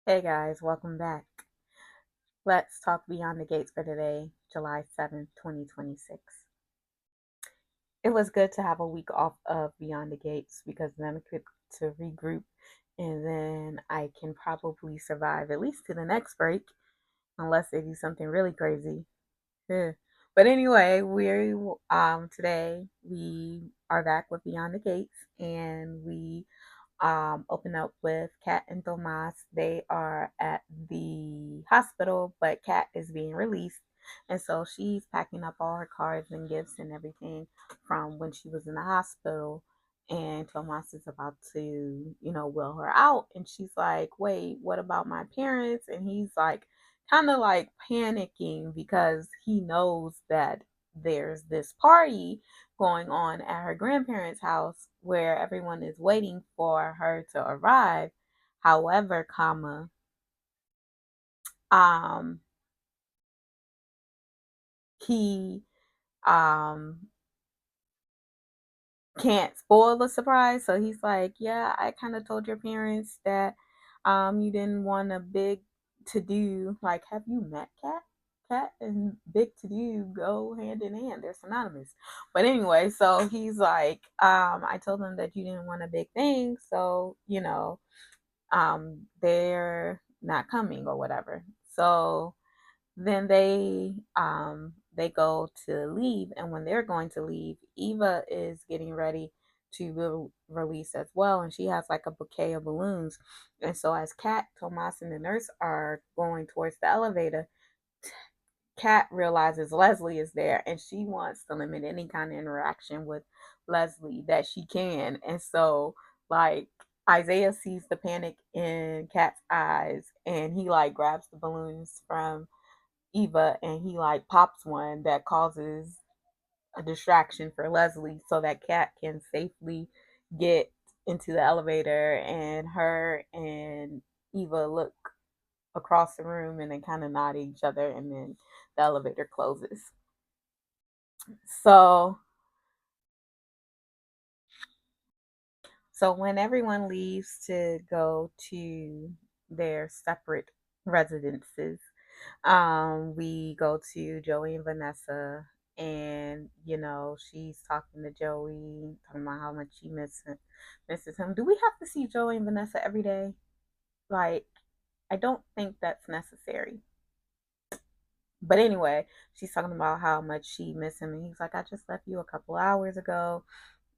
Hey guys, welcome back. Let's talk Beyond the Gates for today, July 7th, 2026. It was good to have a week off of Beyond the Gates because then I could to regroup and then I can probably survive at least to the next break unless they do something really crazy. Yeah. But anyway, we today we are back with Beyond the Gates and we open up with Kat and Tomas. They are at the hospital, but Kat is being released. And so she's packing up all her cards and gifts and everything from when she was in the hospital. And Tomas is about to, wheel her out. And she's like, wait, what about my parents? And he's like, kind of like panicking because he knows that there's this party going on at her grandparents' house where everyone is waiting for her to arrive. However, um, he um can't spoil the surprise. So he's like, yeah, I kind of told your parents that you didn't want a big to do. Like, have you met Cat? Cat and big to do go hand in hand. They're synonymous. But anyway, so he's like, I told them that you didn't want a big thing. So, they're not coming or whatever. So then they go to leave, and when they're going to leave, Eva is getting ready to release as well, and she has like a bouquet of balloons. And so as Kat, Tomas, and the nurse are going towards the elevator, Kat realizes Leslie is there, and she wants to limit any kind of interaction with Leslie that she can. And so, like, Isaiah sees the panic in Kat's eyes, and he like grabs the balloons from Eva and he like pops one that causes a distraction for Leslie so that Kat can safely get into the elevator, and her and Eva look across the room and then kind of nod at each other, and then the elevator closes. So when everyone leaves to go to their separate residences, we go to Joey and Vanessa, and she's talking to Joey, talking about how much she misses him. Do we have to see Joey and Vanessa every day? Like, I don't think that's necessary. But anyway, she's talking about how much she missed him, and he's like, I just left you a couple hours ago.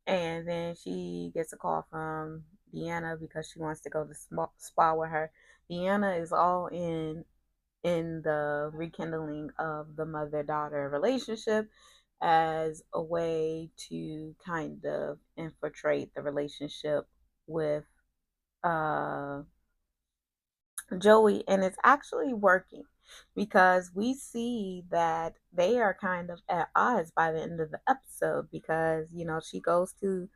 And then she gets a call from Deanna because she wants to go to spa with her. Deanna is all in the rekindling of the mother-daughter relationship as a way to kind of infiltrate the relationship with uh Joey, and it's actually working because we see that they are kind of at odds by the end of the episode because she goes to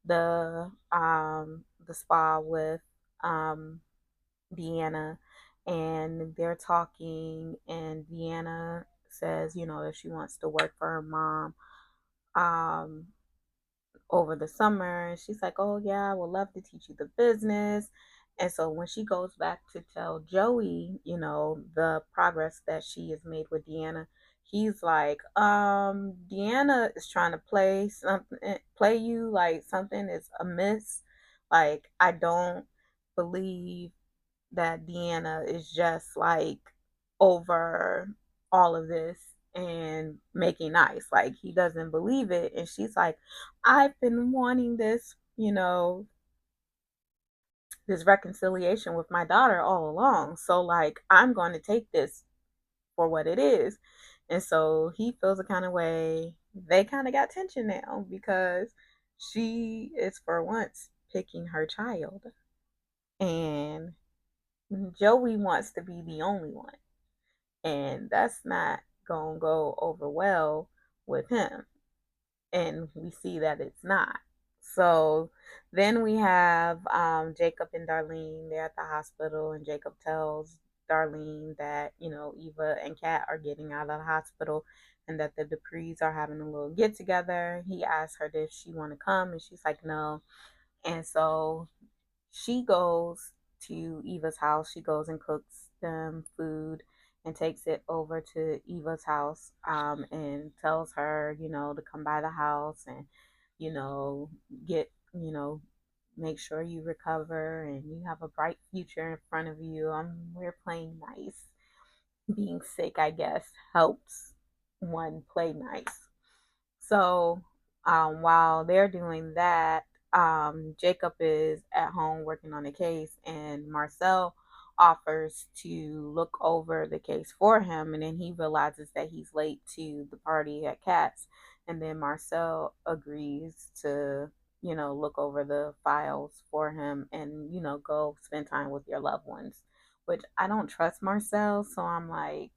the spa with um Deanna, and they're talking, and Deanna says that she wants to work for her mom um over the summer. And she's like, oh yeah, I would love to teach you the business. And so when she goes back to tell Joey, the progress that she has made with Deanna, he's like, Deanna is trying to play you like something is amiss. Like, I don't believe that Deanna is just like over all of this and making nice. Like, he doesn't believe it. And she's like, I've been wanting this, this reconciliation with my daughter all along. So, like, I'm going to take this for what it is. And so he feels a kind of way. They kind of got tension now because she is for once picking her child. And Joey wants to be the only one. And that's not going to go over well with him. And we see that it's not. So then we have Jacob and Darlene. They're at the hospital, and Jacob tells Darlene that Eva and Kat are getting out of the hospital, and that the Duprees are having a little get together. He asks her if she want to come, and she's like no. And so she goes. to Eva's house. She goes and cooks them food and takes it over to Eva's house, and tells her, to come by the house and, you know, get, make sure you recover and you have a bright future in front of you. We're playing nice. Being sick, I guess, helps one play nice. So while they're doing that, Jacob is at home working on the case, and Marcel offers to look over the case for him. And then he realizes that he's late to the party at Kat's. And then Marcel agrees to, look over the files for him and, go spend time with your loved ones, which I don't trust Marcel. So I'm like,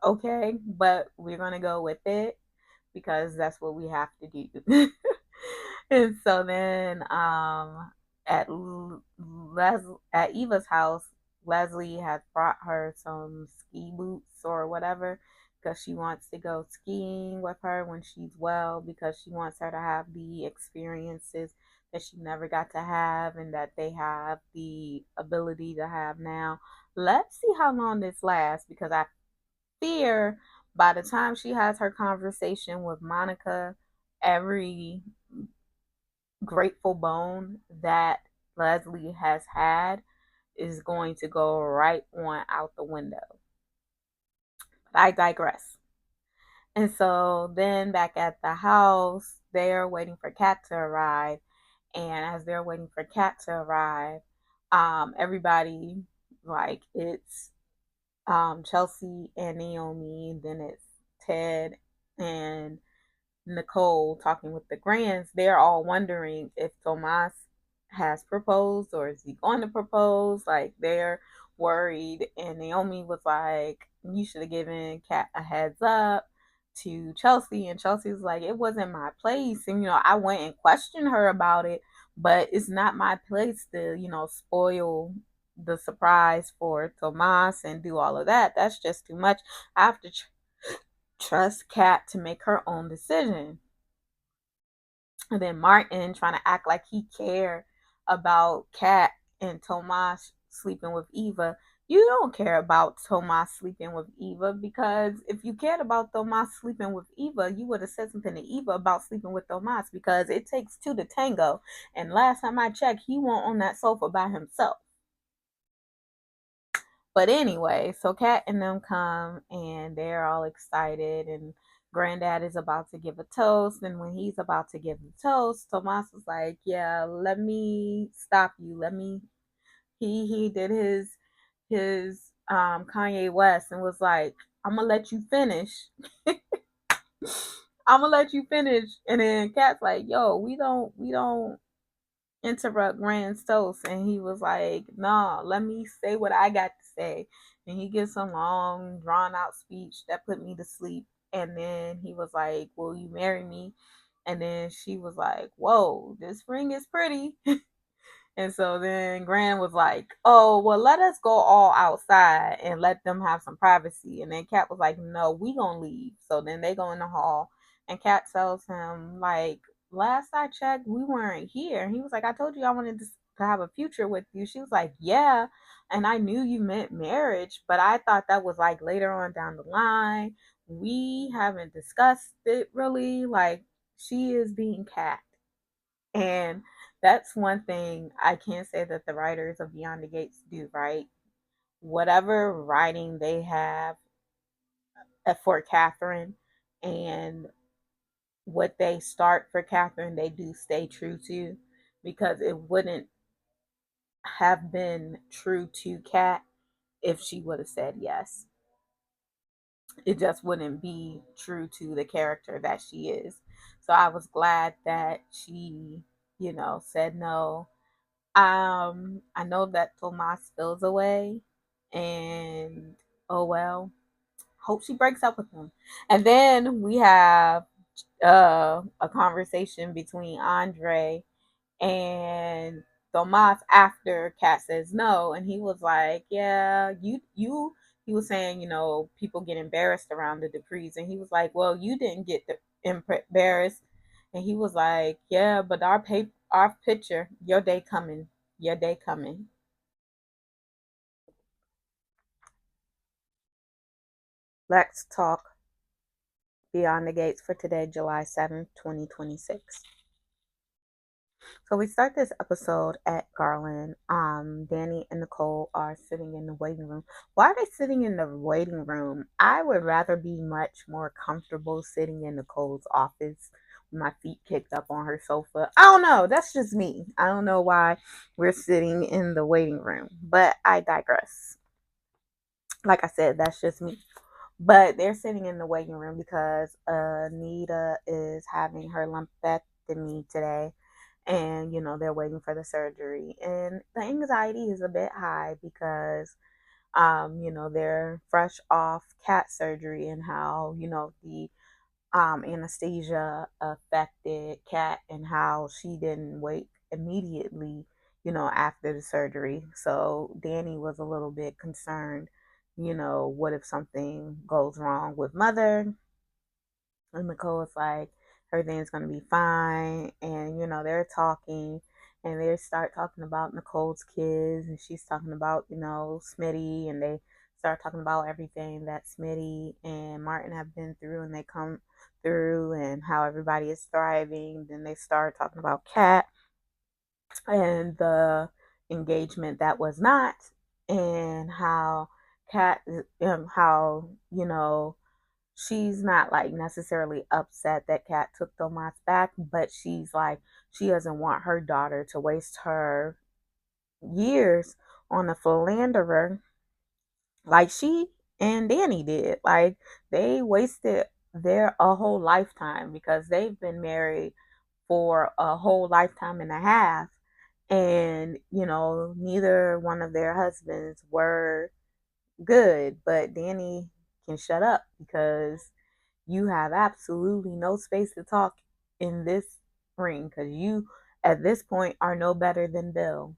okay, but we're gonna go with it because that's what we have to do. And so then, at at Eva's house, Leslie had brought her some ski boots or whatever because she wants to go skiing with her when she's well, because she wants her to have the experiences that she never got to have and that they have the ability to have now. Let's see how long this lasts, because I fear by the time she has her conversation with Monica, every grateful bone that Leslie has had is going to go right on out the window. But I digress. And so then back at the house, they're waiting for Kat to arrive. And as they're waiting for Kat to arrive, everybody, like, it's Chelsea and Naomi, and then it's Ted and Nicole talking with the Grands. They're all wondering if Tomas has proposed or is he going to propose. Like, they're worried. And Naomi was like, you should have given Kat a heads up to Chelsea. And Chelsea was like, it wasn't my place. And, I went and questioned her about it, but it's not my place to, spoil the surprise for Tomas and do all of that. That's just too much. I have to trust Kat to make her own decision. And then Martin trying to act like he cared about Kat and Tomas sleeping with Eva. You don't care about Tomas sleeping with Eva, because if you cared about Tomas sleeping with Eva, you would have said something to Eva about sleeping with Tomas, because it takes two to tango. And last time I checked, he won't on that sofa by himself. But anyway, so Kat and them come and they're all excited, and Granddad is about to give a toast. And when he's about to give the toast, Tomas was like, yeah, let me stop you. Let me he did his Kanye West and was like, I'm gonna let you finish. I'm gonna let you finish. And then Kat's like, yo, we don't interrupt Grand's toast. And he was like, nah, let me say what I got to say. And he gives some long, drawn out speech that put me to sleep. And then he was like, will you marry me? And then she was like, whoa, this ring is pretty. And so then Gran was like, oh, well, let us go all outside and let them have some privacy. And then Kat was like, no, we gonna leave. So then they go in the hall, and Kat tells him, like, last I checked, we weren't here. And he was like, I told you I wanted to have a future with you. She was like, yeah. And I knew you meant marriage, but I thought that was like later on down the line. We haven't discussed it really. Like, she is being Kat. And that's one thing I can't say that the writers of Beyond the Gates do right. Whatever writing they have for Catherine and what they start for Catherine, they do stay true to, because it wouldn't have been true to Kat if she would have said yes. It just wouldn't be true to the character that she is. So I was glad that she, said no. I know that Tomas feels away, and oh well. Hope she breaks up with him. And then we have a conversation between Andre and Tomas after Kat says no, and he was like, "Yeah, you." He was saying, people get embarrassed around the Duprees, and he was like, "Well, you didn't get embarrassed," and he was like, "Yeah, but our picture, your day coming." Your day coming. Let's talk Beyond the Gates for today, July 7th, 2026. So we start this episode at Garland. Danny and Nicole are sitting in the waiting room. Why are they sitting in the waiting room? I would rather be much more comfortable sitting in Nicole's office with my feet kicked up on her sofa. I don't know. That's just me. I don't know why we're sitting in the waiting room, but I digress. Like I said, that's just me. But they're sitting in the waiting room because Anita is having her lumpectomy today. And, they're waiting for the surgery. And the anxiety is a bit high because, they're fresh off cat surgery and how, the anesthesia affected Kat and how she didn't wake immediately, after the surgery. So Danny was a little bit concerned, what if something goes wrong with mother? And Nicole was like, everything's going to be fine. And, they're talking and they start talking about Nicole's kids and she's talking about, Smitty, and they start talking about everything that Smitty and Martin have been through, and they come through and how everybody is thriving. Then they start talking about Kat and the engagement that was not, and how Kat, how, she's not like necessarily upset that Kat took Tomas back, but she's like, she doesn't want her daughter to waste her years on a philanderer like she and Danny did. Like, they wasted their a whole lifetime because they've been married for a whole lifetime and a half, and neither one of their husbands were good. But Danny can shut up because you have absolutely no space to talk in this ring, because you at this point are no better than Bill.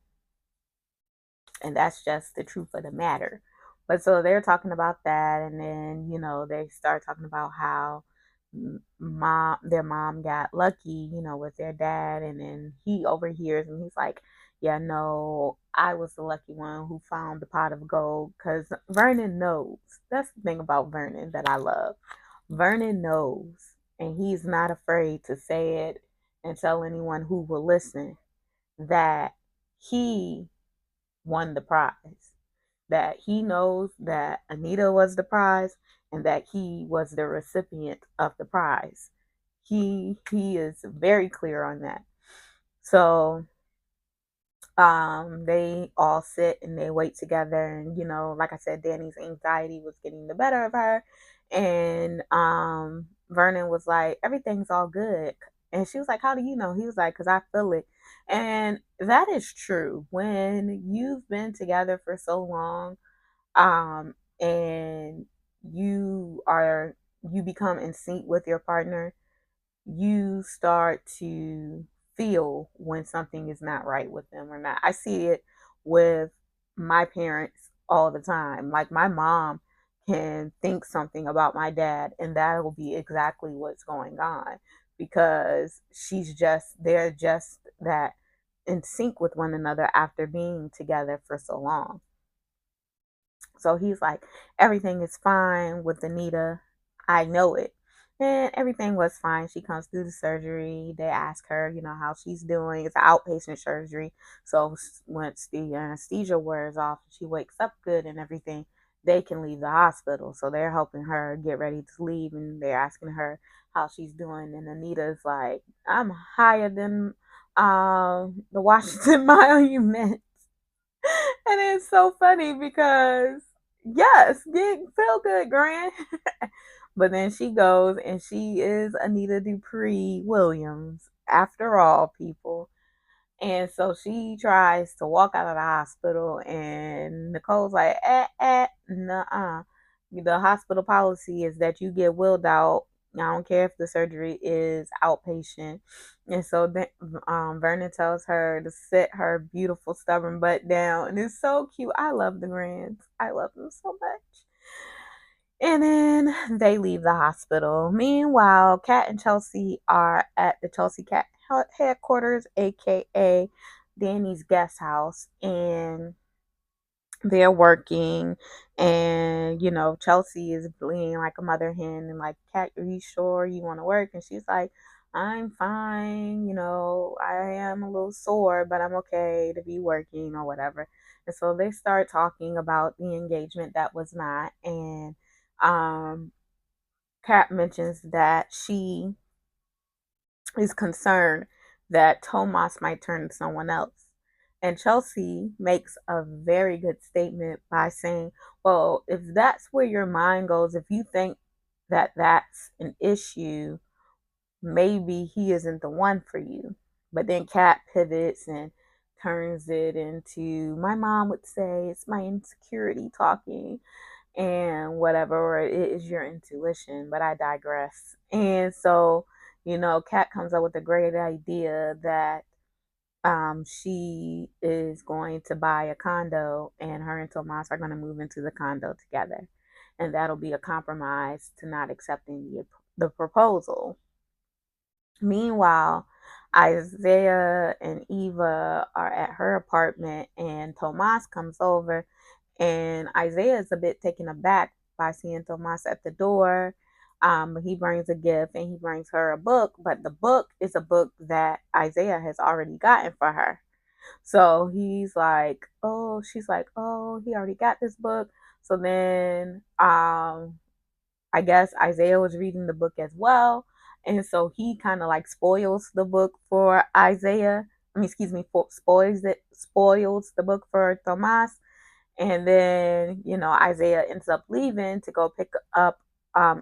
And that's just the truth of the matter. But so they're talking about that, and then they start talking about how their mom got lucky, with their dad, and then he overhears and he's like, "Yeah, no, I was the lucky one who found the pot of gold," because Vernon knows. That's the thing about Vernon that I love. Vernon knows, and he's not afraid to say it and tell anyone who will listen that he won the prize, that he knows that Anita was the prize and that he was the recipient of the prize. He is very clear on that. So they all sit and they wait together, and like I said, Danny's anxiety was getting the better of her, and Vernon was like, everything's all good. And she was like, how do you know? He was like, because I feel it. And that is true. When you've been together for so long, and you become in sync with your partner, you start to feel when something is not right with them or not. I see it with my parents all the time. Like, my mom can think something about my dad, and that will be exactly what's going on, because they're just that in sync with one another after being together for so long. So he's like, everything is fine with Anita. I know it. And everything was fine. She comes through the surgery. They ask her, how she's doing. It's an outpatient surgery. So once the anesthesia wears off, she wakes up good and everything, they can leave the hospital. So they're helping her get ready to leave, and they're asking her how she's doing. And Anita's like, I'm higher than the Washington Monument. And it's so funny because, yes, feel good, Grant. But then she goes and she is Anita Dupree Williams, after all, people. And so she tries to walk out of the hospital, and Nicole's like, nuh-uh. The hospital policy is that you get willed out. I don't care if the surgery is outpatient. And so then Vernon tells her to sit her beautiful, stubborn butt down. And it's so cute. I love the Grands. I love them so much. And then they leave the hospital. Meanwhile, Kat and Chelsea are at the Chelsea Cat headquarters, aka Danny's guest house, and they're working, and Chelsea is being like a mother hen and like, Cat, are you sure you want to work? And she's like, I'm fine, I am a little sore, but I'm okay to be working or whatever. And so they start talking about the engagement that was not, and um Kat mentions that she is concerned that Tomas might turn to someone else. And Chelsea makes a very good statement by saying, well, if that's where your mind goes, if you think that that's an issue, maybe he isn't the one for you. But then Kat pivots and turns it into, my mom would say, it's my insecurity talking and whatever, or it is your intuition, but I digress. And so, Kat comes up with a great idea that she is going to buy a condo, and her and Tomas are going to move into the condo together. And that'll be a compromise to not accepting the proposal. Meanwhile, Isaiah and Eva are at her apartment, and Tomas comes over, and Isaiah is a bit taken aback by seeing Tomas at the door. He brings a gift, and he brings her a book, but the book is a book that Isaiah has already gotten for her. So he's like, oh, she's like, oh, he already got this book. So then I guess Isaiah was reading the book as well. And so he kind of like spoils the book for Isaiah. I mean, excuse me, spoils the book for Tomas. And then, Isaiah ends up leaving to go pick up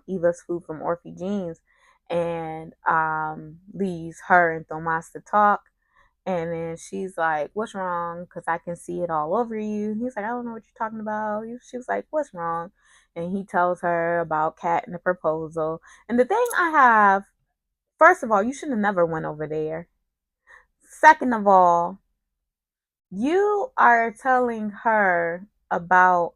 Eva's food from Orphe Jeans, and leaves her and Tomas to talk. And then she's like, what's wrong? Because I can see it all over you. He's like, I don't know what you're talking about. She was like, what's wrong? And he tells her about Kat and the proposal. And the thing I have, first of all, you should have never went over there. Second of all, you are telling her about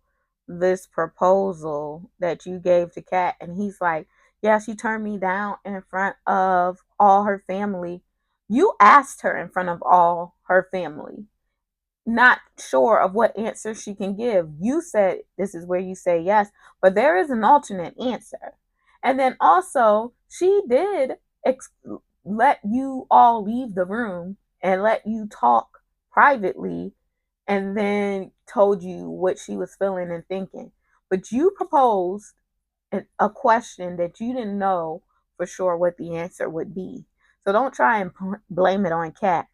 this proposal that you gave to Kat. And he's like, yeah, she turned me down in front of all her family. You asked her in front of all her family, not sure of what answer she can give. You said this is where you say yes, but there is an alternate answer. And then also, she did let you all leave the room and let you talk privately, and then told you what she was feeling and thinking. But you proposed a question that you didn't know for sure what the answer would be. So don't try and blame it on Kat.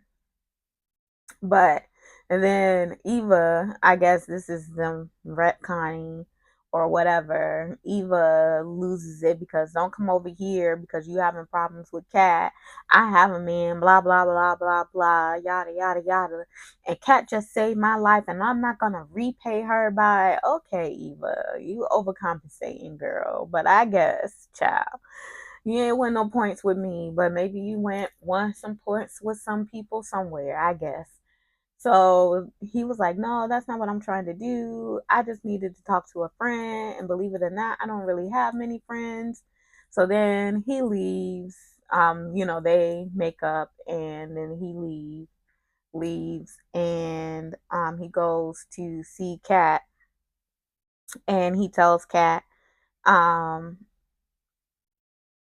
But and then Eva, I guess this is them retconning or whatever. Eva loses it because don't come over here because you having problems with Kat. I have a man, blah blah blah blah blah, yada yada yada. And Kat just saved my life, and I'm not gonna repay her by, okay, Eva, you overcompensating, girl. But I guess, child, you ain't win no points with me, but maybe you won some points with some people somewhere, I guess. So he was like, no, that's not what I'm trying to do. I just needed to talk to a friend. And believe it or not, I don't really have many friends. So then he leaves. They make up, and then he leaves, and he goes to see Kat, and he tells Kat um,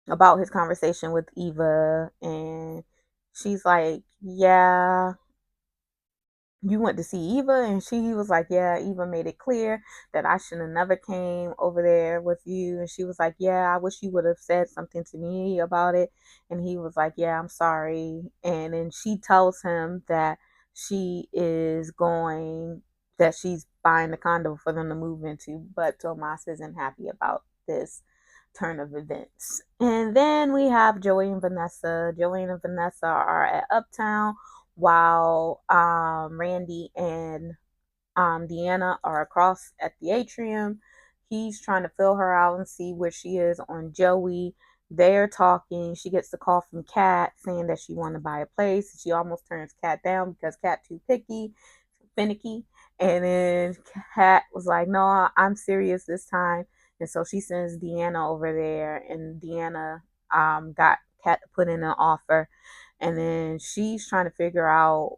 about his conversation with Eva, and she's like, yeah, you went to see Eva, and she was like, yeah, Eva made it clear that I should have never came over there with you. And she was like, yeah, I wish you would have said something to me about it. And he was like, yeah, I'm sorry. And then she tells him that she's buying the condo for them to move into, but Tomas isn't happy about this turn of events. And then we have Joey and Vanessa. Joey and Vanessa are at Uptown, while Randy and Deanna are across at the atrium. He's trying to fill her out and see where she is on Joey. They're talking. She gets the call from Kat saying that she wanted to buy a place. She almost turns Kat down because Kat too finicky. And then Kat was like, no, I'm serious this time. And so she sends Deanna over there, and Deanna got Kat to put in an offer. And then she's trying to figure out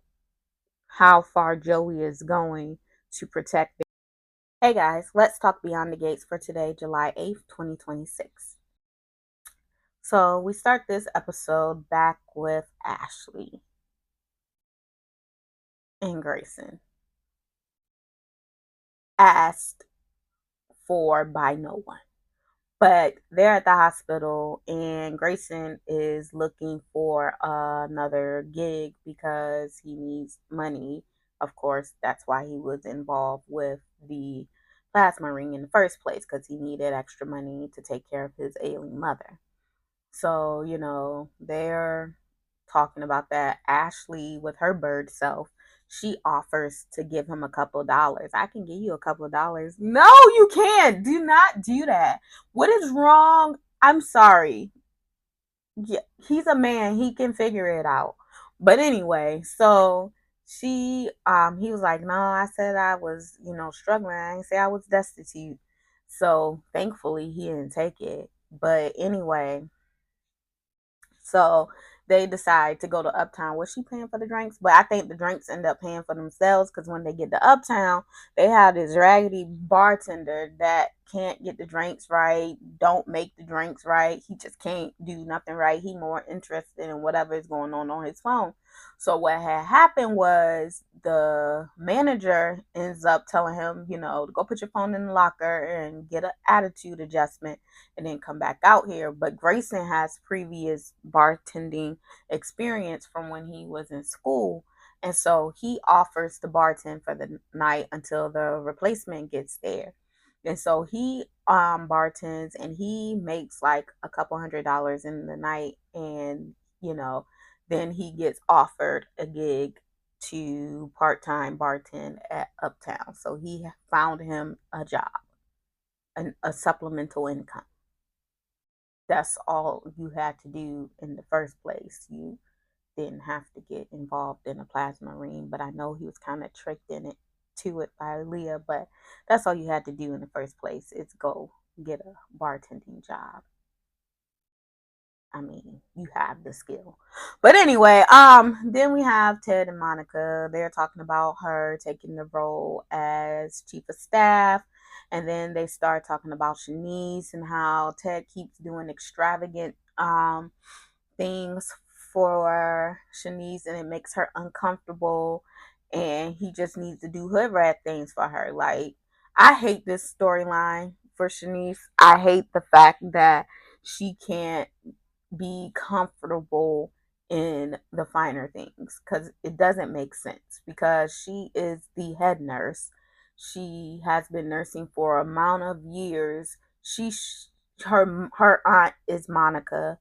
how far Joey is going to protect them. Hey guys, let's talk Beyond the Gates for today, July 8th, 2026. So we start this episode back with Ashley and Grayson, asked for by no one. But they're at the hospital, and Grayson is looking for another gig because he needs money. Of course, that's why he was involved with the plasma ring in the first place, because he needed extra money to take care of his ailing mother. So, they're talking about that. Ashley, with her bird self, she offers to give him a couple of dollars. I can give you a couple of dollars. No, you can't. Do not do that. What is wrong? I'm sorry. Yeah, he's a man. He can figure it out. But anyway, so he was like, no, I said I was, struggling. I didn't say I was destitute. So thankfully he didn't take it. But anyway, so they decide to go to Uptown. Was she paying for the drinks? But I think the drinks end up paying for themselves, because when they get to Uptown, they have this raggedy bartender that can't get the drinks right, don't make the drinks right. He just can't do nothing right. He more interested in whatever is going on his phone. So what had happened was the manager ends up telling him, to go put your phone in the locker and get an attitude adjustment and then come back out here. But Grayson has previous bartending experience from when he was in school. And so he offers to bartend for the night until the replacement gets there. And so he bartends, and he makes like a couple $100 in the night, and then he gets offered a gig to part-time bartend at Uptown. So he found him a job, a supplemental income. That's all you had to do in the first place. You didn't have to get involved in a plasma ring, but I know he was kind of tricked to it by Leah, but that's all you had to do in the first place, is go get a bartending job. I mean, you have the skill. But anyway, then we have Ted and Monica. They're talking about her taking the role as chief of staff. And then they start talking about Shanice and how Ted keeps doing extravagant things for Shanice, and it makes her uncomfortable. And he just needs to do hood rat things for her. Like, I hate this storyline for Shanice. I hate the fact that she can't be comfortable in the finer things, because it doesn't make sense, because she is the head nurse. She has been nursing for an amount of years. Her aunt is Monica,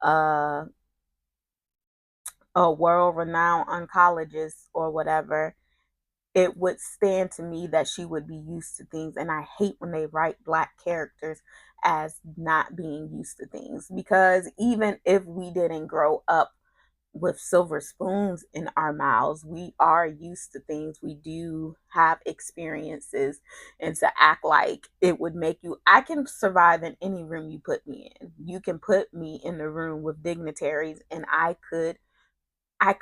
uh, a world renowned oncologist or whatever. It would stand to me that she would be used to things. And I hate when they write Black characters as not being used to things, because even if we didn't grow up with silver spoons in our mouths, we are used to things. We do have experiences, and to act like it would make you, I can survive in any room you put me in. You can put me in the room with dignitaries, and I could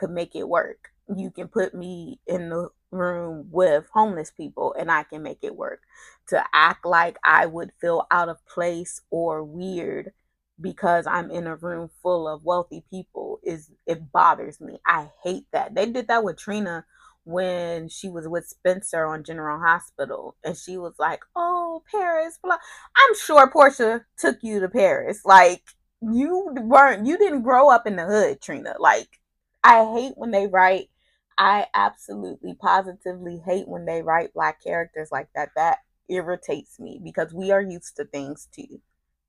make it work. You can put me in the room with homeless people, and I can make it work. To act like I would feel out of place or weird because I'm in a room full of wealthy people, it bothers me. I hate that. They did that with Trina when she was with Spencer on General Hospital, and she was like, "Oh, Paris, blah." I'm sure Portia took you to Paris. Like, you didn't grow up in the hood, Trina. Like, I hate when they write, I absolutely positively hate when they write Black characters like that. That irritates me, because we are used to things too.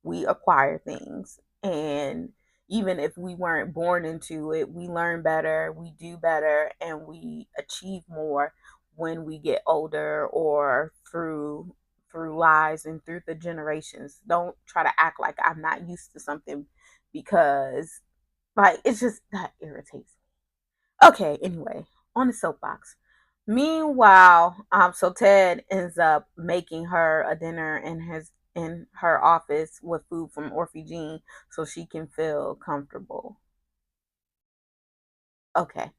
We acquire things. And even if we weren't born into it, we learn better, we do better, and we achieve more when we get older, or through lives and through the generations. Don't try to act like I'm not used to something, because like, it's just, that irritates me. Okay, anyway, on the soapbox. Meanwhile, so Ted ends up making her a dinner in her office with food from Orphe Jean, so she can feel comfortable. Okay.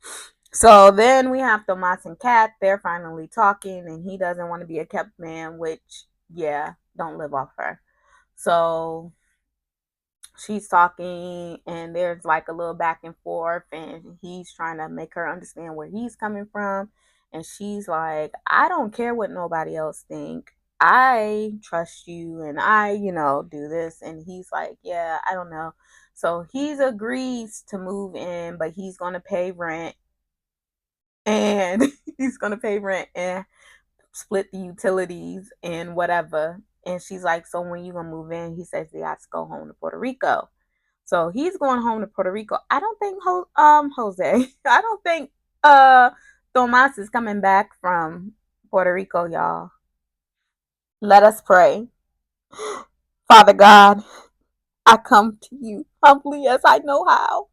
So then we have Tomas and Kat. They're finally talking, and he doesn't want to be a kept man, which, yeah, don't live off her. So she's talking, and there's like a little back and forth, and he's trying to make her understand where he's coming from. And she's like, I don't care what nobody else think. I trust you, and do this. And he's like, yeah, I don't know. So he agrees to move in, but he's going to pay rent, and he's going to pay rent and split the utilities and whatever. And she's like, so when you gonna move in? He says he has to go home to Puerto Rico. So he's going home to Puerto Rico. I don't think Jose. I don't think Tomas is coming back from Puerto Rico, y'all. Let us pray. Father God, I come to you humbly as I know how.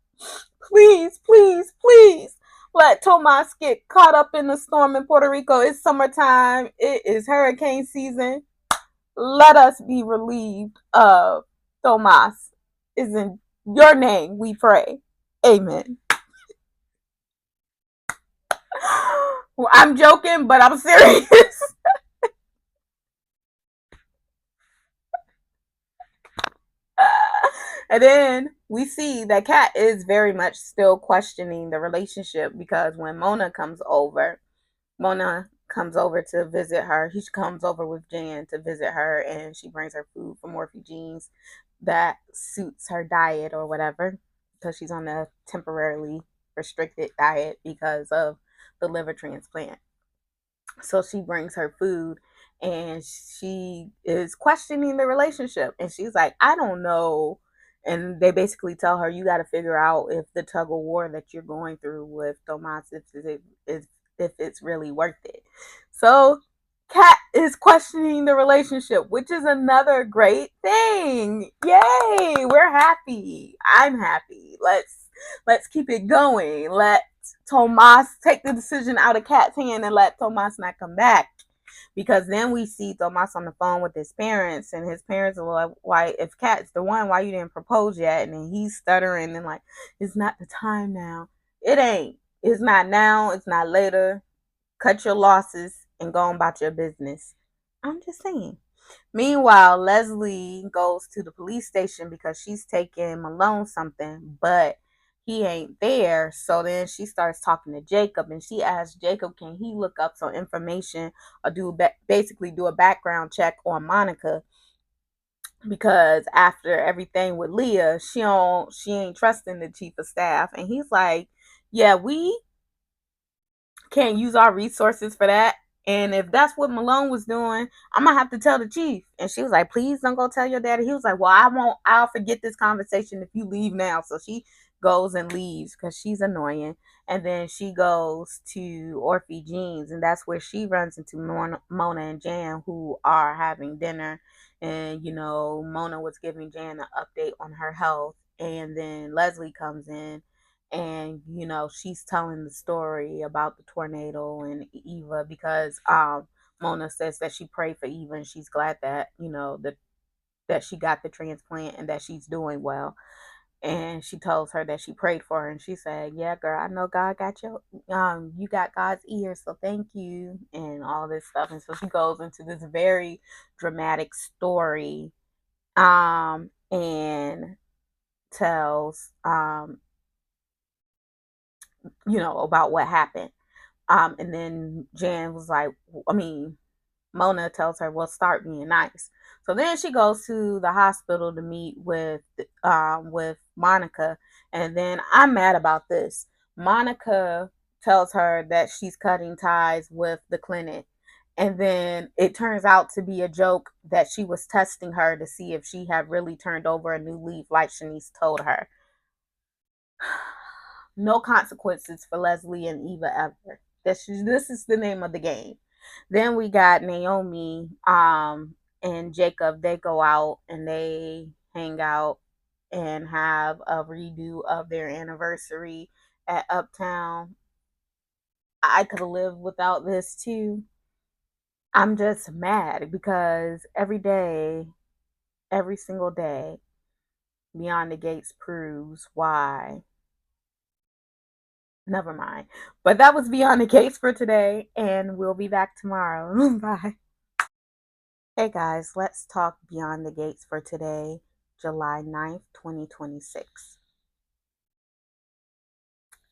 Please, please, please let Tomas get caught up in the storm in Puerto Rico. It's summertime. It is hurricane season. Let us be relieved of Tomas. Is in your name we pray. Amen. Well, I'm joking, but I'm serious. And then we see that Kat is very much still questioning the relationship because when Mona comes over to visit her. She comes over with Jan to visit her, and she brings her food from refugees that suits her diet or whatever because she's on a temporarily restricted diet because of the liver transplant. So she brings her food, and she is questioning the relationship, and she's like, I don't know. And they basically tell her, you got to figure out if the tug of war that you're going through with Tomas if it's really worth it. So Kat is questioning the relationship, which is another great thing. Yay, we're happy. I'm happy. Let's keep it going. Let Tomas take the decision out of Kat's hand and let Tomas not come back. Because then we see Tomas on the phone with his parents, and his parents are like, why, if Kat's the one, why you didn't propose yet? And then he's stuttering and like, it's not the time now. It ain't. It's not now. It's not later. Cut your losses and go on about your business. I'm just saying. Meanwhile, Leslie goes to the police station because she's taking Malone something, but he ain't there. So then she starts talking to Jacob, and she asks Jacob, can he look up some information or basically do a background check on Monica? Because after everything with Leah, she ain't trusting the chief of staff. And he's like, yeah, we can't use our resources for that. And if that's what Malone was doing, I'm gonna have to tell the chief. And she was like, please don't go tell your daddy. He was like, well, I'll forget this conversation if you leave now. So she goes and leaves because she's annoying. And then she goes to Orphe Jeans, and that's where she runs into Mona and Jan, who are having dinner. And Mona was giving Jan an update on her health. And then Leslie comes in, and she's telling the story about the tornado and Eva, because Mona says that she prayed for Eva, and she's glad that that she got the transplant and that she's doing well. And she tells her that she prayed for her, and she said, yeah, girl, I know God got you got God's ears, so thank you, and all this stuff. And so she goes into this very dramatic story, and tells about what happened. And then Jan was like, Mona tells her, well, start being nice. So then she goes to the hospital to meet with Monica. And then I'm mad about this. Monica tells her that she's cutting ties with the clinic. And then it turns out to be a joke that she was testing her to see if she had really turned over a new leaf like Shanice told her. No consequences for Leslie and Eva ever. This is the name of the game. Then we got Naomi and Jacob. They go out and they hang out and have a redo of their anniversary at Uptown. I could have lived without this too. I'm just mad because every day, every single day, Beyond the Gates proves why Never mind. But that was Beyond the Gates for today, and we'll be back tomorrow. Bye. Hey guys, let's talk Beyond the Gates for today, July 9th, 2026.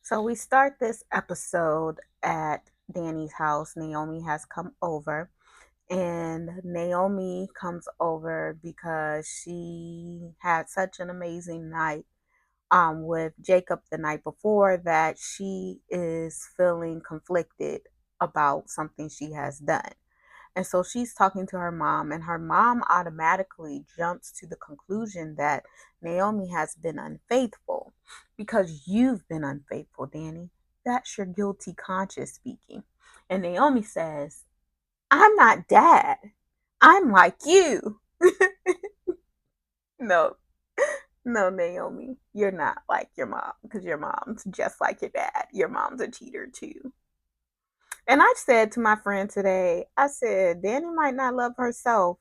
So we start this episode at Danny's house. Naomi has come over, and Naomi comes over because she had such an amazing night with Jacob the night before that she is feeling conflicted about something she has done. And so she's talking to her mom, and her mom automatically jumps to the conclusion that Naomi has been unfaithful because you've been unfaithful, Danny. That's your guilty conscience speaking. And Naomi says, I'm not dad. I'm like you. No, no, Naomi, you're not like your mom because your mom's just like your dad. Your mom's a cheater too. And I said to my friend today, I said, Danny might not love herself,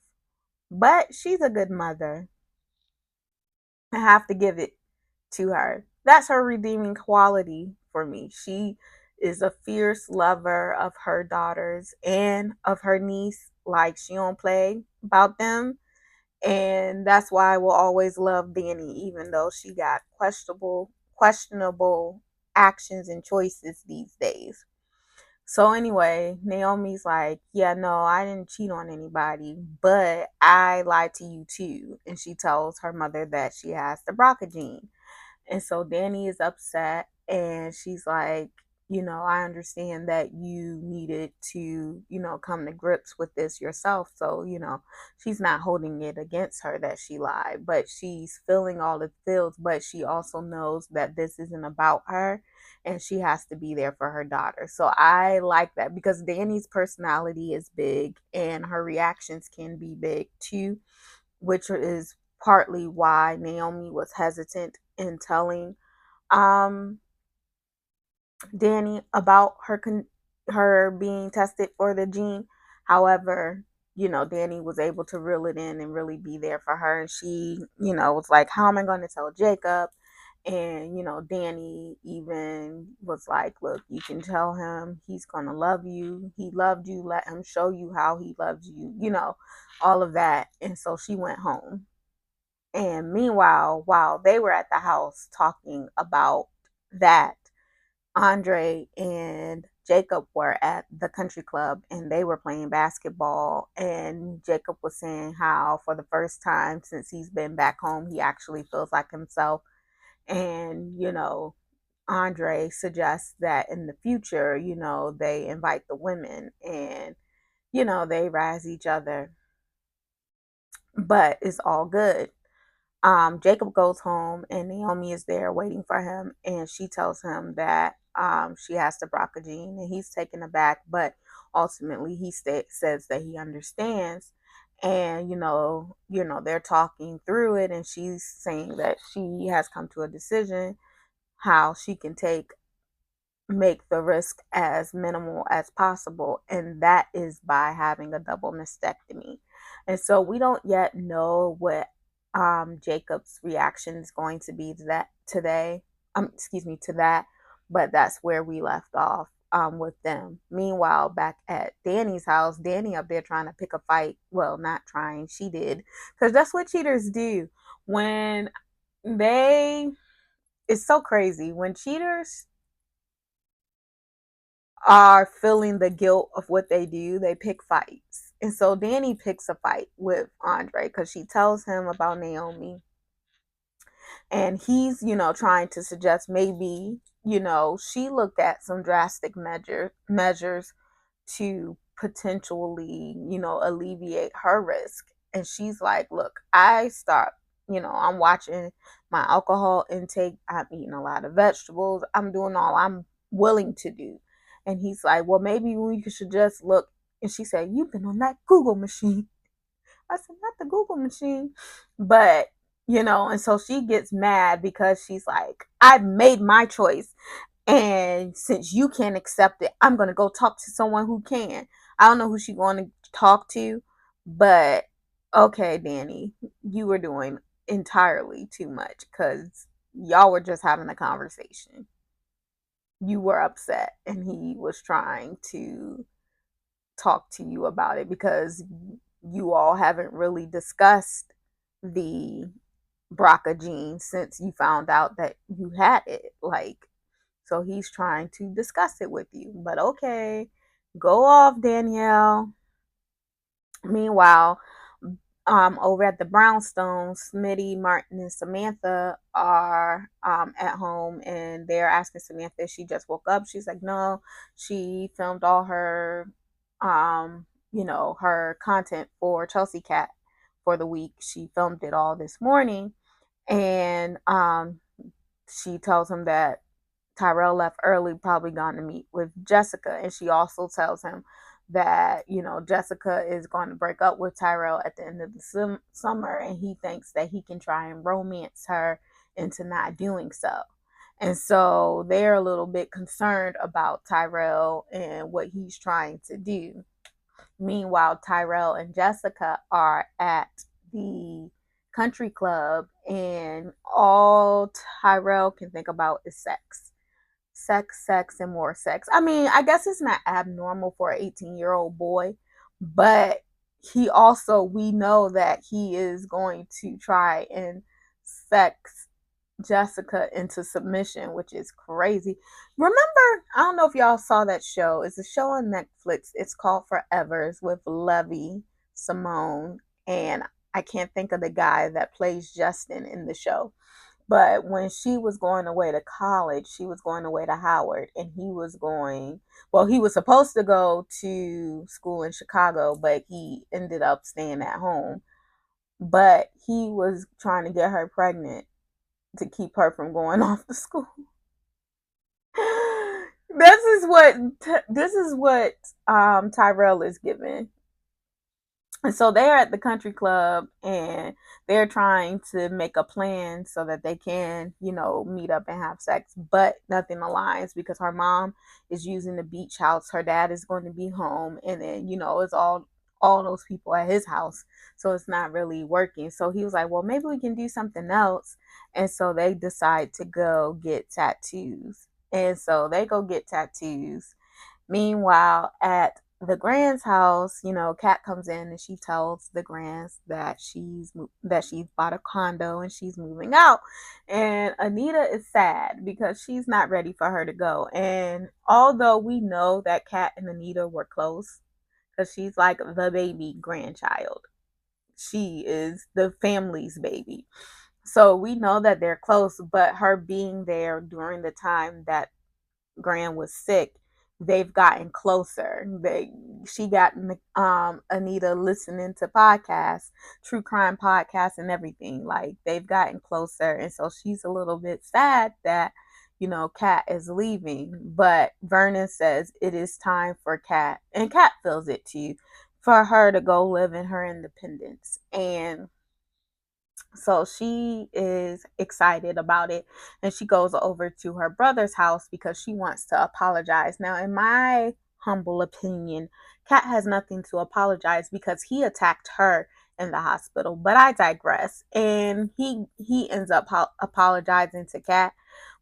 but she's a good mother. I have to give it to her. That's her redeeming quality for me. She is a fierce lover of her daughters and of her niece. Like she don't play about them. And that's why I will always love Danny, even though she got questionable actions and choices these days. So anyway, Naomi's like, yeah, no, I didn't cheat on anybody, but I lied to you too. And she tells her mother that she has the BRCA gene. And so Danny is upset and she's like, I understand that you needed to, come to grips with this yourself. So, she's not holding it against her that she lied, but she's feeling all the feels, but she also knows that this isn't about her and she has to be there for her daughter. So I like that because Danny's personality is big and her reactions can be big too, which is partly why Naomi was hesitant in telling um Danny about her being tested for the gene. However, Danny was able to reel it in and really be there for her. And she, was like, how am I going to tell Jacob? And, Danny even was like, look, you can tell him he's going to love you. He loved you. Let him show you how he loves you, all of that. And so she went home. And meanwhile, while they were at the house talking about that, Andre and Jacob were at the country club and they were playing basketball. And Jacob was saying how, for the first time since he's been back home, he actually feels like himself. And, Andre suggests that in the future, they invite the women and, they razz each other, but it's all good. Jacob goes home and Naomi is there waiting for him, and she tells him that she has the BRCA gene, and he's taken aback, but ultimately he says that he understands, and they're talking through it, and she's saying that she has come to a decision how she can make the risk as minimal as possible, and that is by having a double mastectomy. And so we don't yet know what Jacob's reaction is going to be to that today. Excuse me, to that, but that's where we left off with them. Meanwhile, back at Danny's house, Danny up there trying to pick a fight. Well, not trying, she did, because that's what cheaters do when they. It's so crazy when cheaters are feeling the guilt of what they do, they pick fights. And so Danny picks a fight with Andre because she tells him about Naomi. And he's, trying to suggest maybe, she looked at some drastic measures to potentially, alleviate her risk. And she's like, look, I'm watching my alcohol intake. I'm eating a lot of vegetables. I'm doing all I'm willing to do. And he's like, well, maybe we should just look. And she said, you've been on that Google machine. I said, not the Google machine. But, and so she gets mad because she's like, I've made my choice. And since you can't accept it, I'm going to go talk to someone who can. I don't know who she's going to talk to, but okay, Danny, you were doing entirely too much because y'all were just having a conversation. you were upset and he was trying to talk to you about it because you all haven't really discussed the BRCA gene since you found out that you had it. Like, so he's trying to discuss it with you. But okay, go off, Danielle. Meanwhile, over at the Brownstones, Smitty, Martin, and Samantha are at home, and they're asking Samantha if she just woke up. She's like, no, she filmed all her, her content for Chelsea Cat for the week. She filmed it all this morning, and she tells him that Tyrell left early, probably gone to meet with Jessica. And she also tells him that, Jessica is going to break up with Tyrell at the end of the summer. And he thinks that he can try and romance her into not doing so. And so they're a little bit concerned about Tyrell and what he's trying to do. Meanwhile, Tyrell and Jessica are at the country club, and all Tyrell can think about is sex. Sex, sex, and more sex. I mean, I guess it's not abnormal for an 18-year-old boy, but we know that he is going to try and sex Jessica into submission, which is crazy. Remember, I don't know if y'all saw that show. It's a show on Netflix. It's called Forever's with Levy, Simone, and I can't think of the guy that plays Justin in the show. But when she was going away to college, she was going away to Howard, and he was supposed to go to school in Chicago, but he ended up staying at home. But he was trying to get her pregnant to keep her from going off to school. This is what Tyrell is giving. And so they're at the country club, and they're trying to make a plan so that they can, meet up and have sex, but nothing aligns because her mom is using the beach house. Her dad is going to be home, and then, it's all those people at his house. So it's not really working. So he was like, well, maybe we can do something else. And so they decide to go get tattoos. And so they go get tattoos. Meanwhile, at the Grand's house, Kat comes in and she tells the Grands that she's bought a condo and she's moving out. And Anita is sad because she's not ready for her to go. And although we know that Kat and Anita were close, because she's like the baby grandchild, she is the family's baby. So we know that they're close, but her being there during the time that Gran was sick, they've gotten closer. She got Anita listening to podcasts, true crime podcasts, and everything. Like, they've gotten closer, and so she's a little bit sad that Kat is leaving. But Vernon says it is time for Kat, and Kat feels it too, for her to go live in her independence. And so she is excited about it, and she goes over to her brother's house because she wants to apologize. Now, in my humble opinion, Kat has nothing to apologize because he attacked her in the hospital. But I digress. And he ends up apologizing to Kat,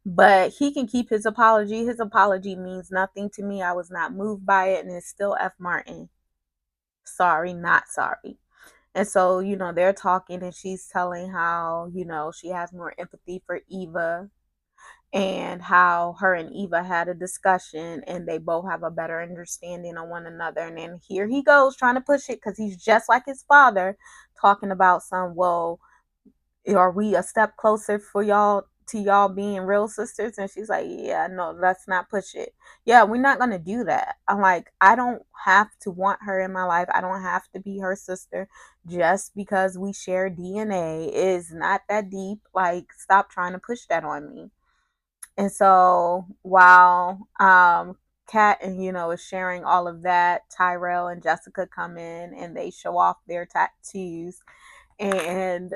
but he can keep his apology. His apology means nothing to me. I was not moved by it, and it's still F. Martin. Sorry, not sorry. And so, they're talking, and she's telling how, she has more empathy for Eva, and how her and Eva had a discussion and they both have a better understanding on one another. And then here he goes trying to push it because he's just like his father, talking about well, are we a step closer for y'all to y'all being real sisters? And she's like, yeah, no, let's not push it. Yeah, we're not gonna do that. I'm like, I don't have to want her in my life. I don't have to be her sister just because we share DNA. It's not that deep. Like, stop trying to push that on me. And so while Kat and is sharing all of that, Tyrell and Jessica come in and they show off their tattoos. And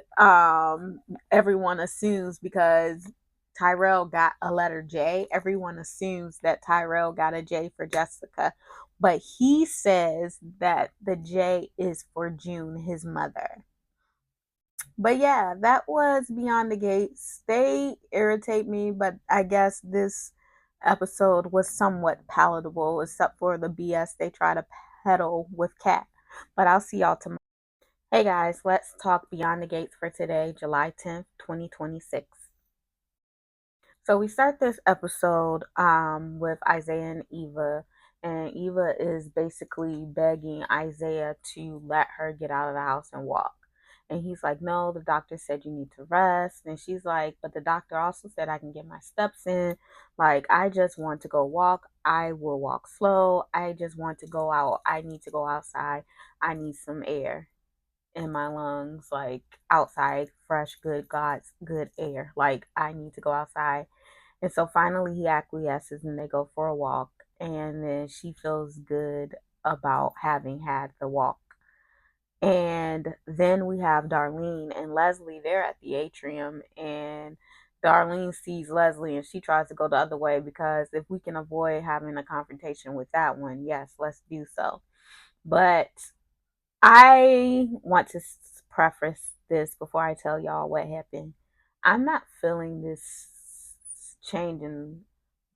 everyone assumes, because Tyrell got a letter J, everyone assumes that Tyrell got a J for Jessica. But he says that the J is for June, his mother. But yeah, that was Beyond the Gates. They irritate me, but I guess this episode was somewhat palatable, except for the BS they try to peddle with Cat. But I'll see y'all tomorrow. Hey guys, let's talk Beyond the Gates for today, July 10th, 2026. So we start this episode with Isaiah and Eva, and Eva is basically begging Isaiah to let her get out of the house and walk. And he's like, no, the doctor said you need to rest. And she's like, but the doctor also said I can get my steps in. Like, I just want to go walk. I will walk slow. I just want to go out. I need to go outside. I need some air in my lungs, like outside, fresh, good God's good air. Like, I need to go outside. And so finally he acquiesces and they go for a walk. And then she feels good about having had the walk. And then we have Darlene and Leslie. They're at the atrium. And Darlene sees Leslie and she tries to go the other way because if we can avoid having a confrontation with that one, yes, let's do so. But I want to preface this before I tell y'all what happened. I'm not feeling this change in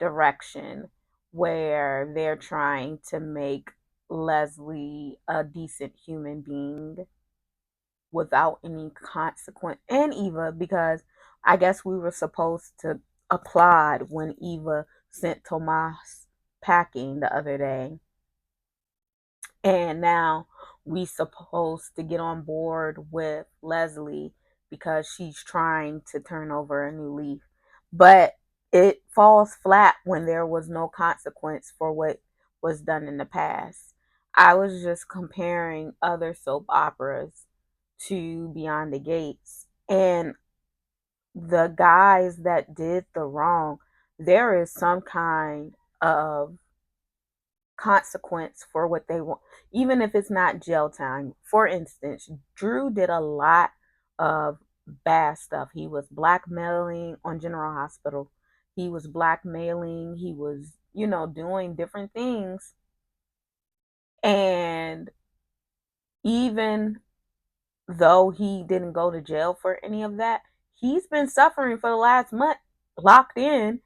direction where they're trying to make Leslie a decent human being without any consequence. And Eva, because I guess we were supposed to applaud when Eva sent Tomas packing the other day, and now we supposed to get on board with Leslie because she's trying to turn over a new leaf. But it falls flat when there was no consequence for what was done in the past. I was just comparing other soap operas to Beyond the Gates, and the guys that did the wrong, there is some kind of consequence for what they want, even if it's not jail time. For instance, Drew did a lot of bad stuff. He was blackmailing on General Hospital. He was blackmailing. He was, doing different things. And even though he didn't go to jail for any of that, he's been suffering for the last month locked in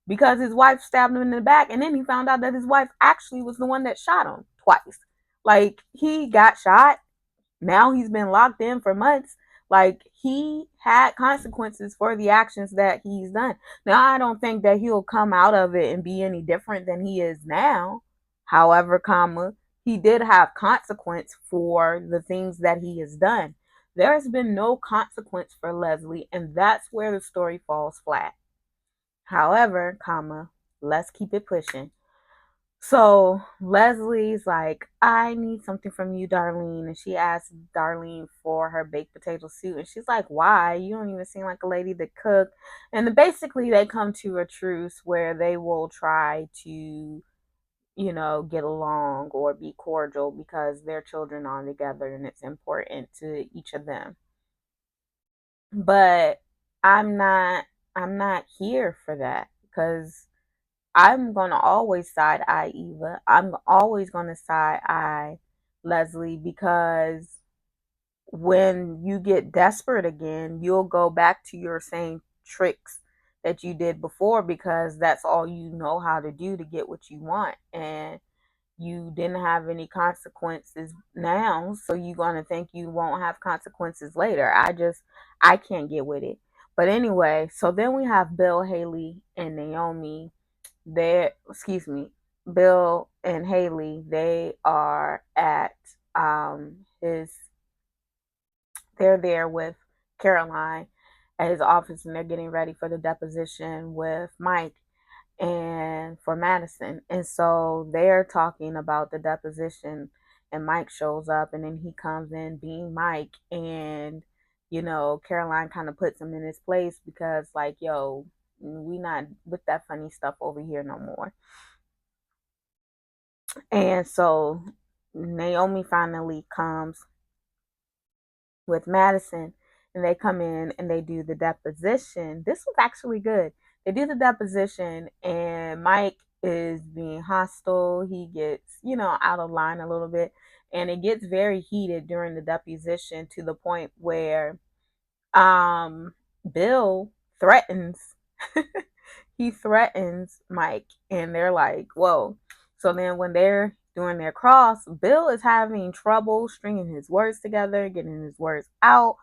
because his wife stabbed him in the back. And then he found out that his wife actually was the one that shot him twice. Like, he got shot. Now he's been locked in for months. Like, he had consequences for the actions that he's done. Now, I don't think that he'll come out of it and be any different than he is now. However, he did have consequence for the things that he has done. There has been no consequence for Leslie, and that's where the story falls flat. However, let's keep it pushing. So Leslie's like, I need something from you, Darlene. And she asks Darlene for her baked potato soup. And she's like, why? You don't even seem like a lady to cook. And then basically they come to a truce where they will try to, get along or be cordial because their children are together and it's important to each of them. But I'm not I'm not here for that because I'm gonna always side eye Eva. I'm always gonna side eye Leslie because when you get desperate again, you'll go back to your same tricks that you did before because that's all you know how to do to get what you want. And you didn't have any consequences now, so you're gonna think you won't have consequences later. I can't get with it. But anyway, so then we have Bill, Haley, and Naomi. Excuse me, Bill and Haley, they are at his they're there with Caroline at his office and they're getting ready for the deposition with Mike and for Madison. And so they're talking about the deposition and Mike shows up and then he comes in being Mike, and Caroline kind of puts him in his place because, like, yo, we not with that funny stuff over here no more. And so Naomi finally comes with Madison and they come in and they do the deposition. This was actually good. They do the deposition and Mike is being hostile. He gets, out of line a little bit, and it gets very heated during the deposition to the point where Bill threatens he threatens Mike, and they're like, whoa. So then when they're doing their cross, Bill is having trouble stringing his words together, getting his words out.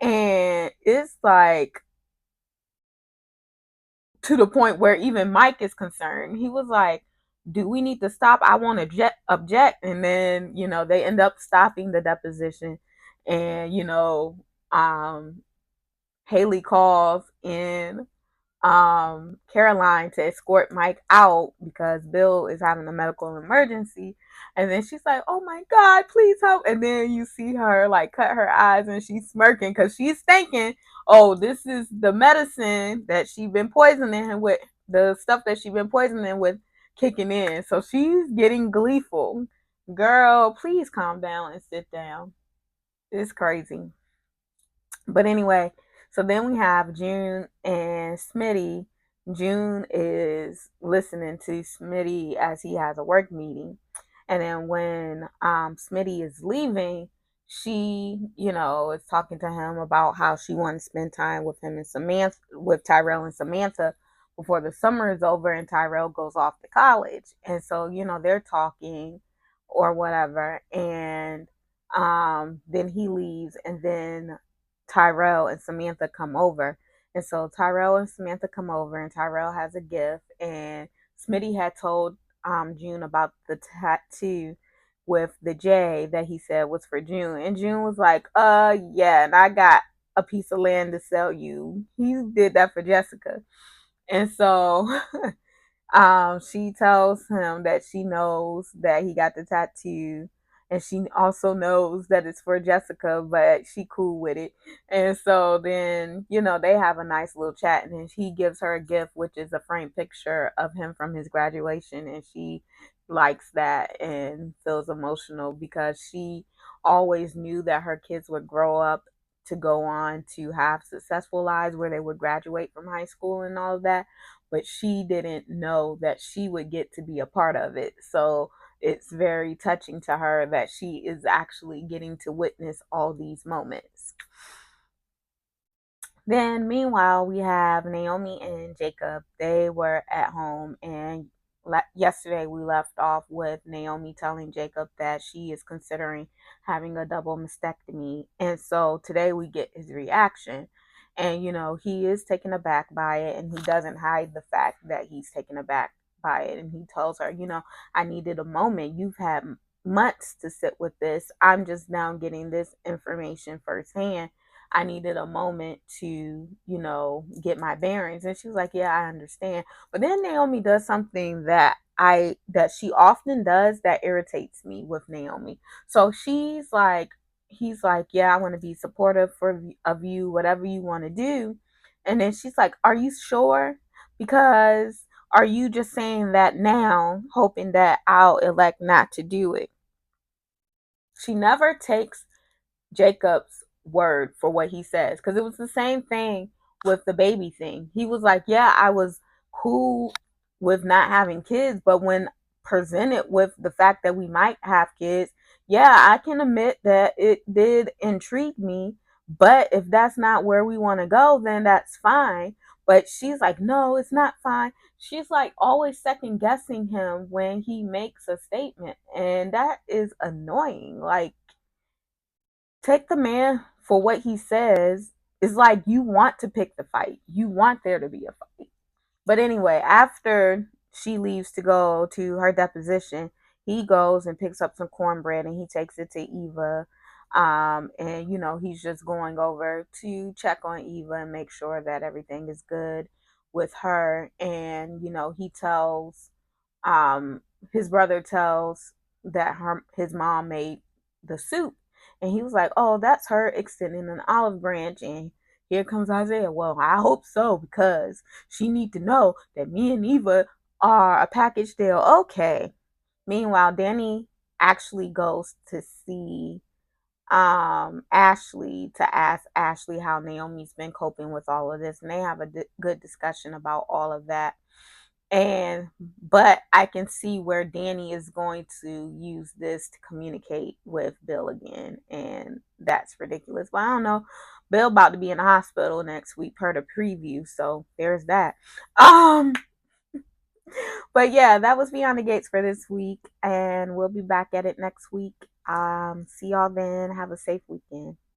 And it's like to the point where even Mike is concerned. He was like, do we need to stop? I want to object. And then, they end up stopping the deposition. And, um, Haley calls in Caroline to escort Mike out because Bill is having a medical emergency. And then she's like, oh my God, please help. And then you see her like cut her eyes and she's smirking because she's thinking, oh, this is the medicine that she's been poisoning him with, the stuff that she's been poisoning with kicking in. So she's getting gleeful. Girl, please calm down and sit down. It's crazy. But anyway, so then we have June and Smitty. June is listening to Smitty as he has a work meeting. And then when Smitty is leaving, she, is talking to him about how she wants to spend time with him and Samantha, with Tyrell and Samantha before the summer is over and Tyrell goes off to college. And so, they're talking or whatever. And then he leaves, and then Tyrell and Samantha come over. And so Tyrell and Samantha come over, and Tyrell has a gift. And Smitty had told June about the tattoo with the J that he said was for June. And June was like, yeah, and I got a piece of land to sell you. He did that for Jessica. And so she tells him that she knows that he got the tattoo, and she also knows that it's for Jessica, but she cool with it. And so then, they have a nice little chat, and then he gives her a gift, which is a framed picture of him from his graduation, and she likes that and feels emotional because she always knew that her kids would grow up to go on to have successful lives where they would graduate from high school and all of that, but she didn't know that she would get to be a part of it. So it's very touching to her that she is actually getting to witness all these moments. Then, meanwhile, we have Naomi and Jacob. They were at home, and yesterday we left off with Naomi telling Jacob that she is considering having a double mastectomy. And so today we get his reaction. And, he is taken aback by it, and he doesn't hide the fact that he's taken aback by it. And he tells her, I needed a moment. You've had months to sit with this. I'm just now getting this information firsthand. I needed a moment to, get my bearings. And she was like, yeah, I understand. But then Naomi does something that she often does that irritates me with Naomi. So he's like, yeah, I want to be supportive of you, whatever you want to do. And then she's like, are you sure? Because are you just saying that now, hoping that I'll elect not to do it? She never takes Jacob's word for what he says, because it was the same thing with the baby thing. He was like, yeah, I was cool with not having kids, but when presented with the fact that we might have kids, yeah, I can admit that it did intrigue me, but if that's not where we want to go, then that's fine. But she's like, no, it's not fine. She's like always second guessing him when he makes a statement, and that is annoying. Like, take the man for what he says. It's like you want to pick the fight. You want there to be a fight. But anyway, after she leaves to go to her deposition, he goes and picks up some cornbread and he takes it to Eva. And he's just going over to check on Eva and make sure that everything is good with her. And he tells um his brother tells that his mom made the soup, and he was like, oh, that's her extending an olive branch. And here comes Isaiah, well, I hope so, because she need to know that me and Eva are a package deal. Okay. Meanwhile, Danny actually goes to see Ashley to ask Ashley how Naomi's been coping with all of this, and they have a good discussion about all of that. And but I can see where Danny is going to use this to communicate with Bill again, and that's ridiculous. But I don't know. Bill about to be in the hospital next week per the preview, so there's that. Um, but yeah, that was Beyond the Gates for this week, and we'll be back at it next week. See y'all then. Have a safe weekend.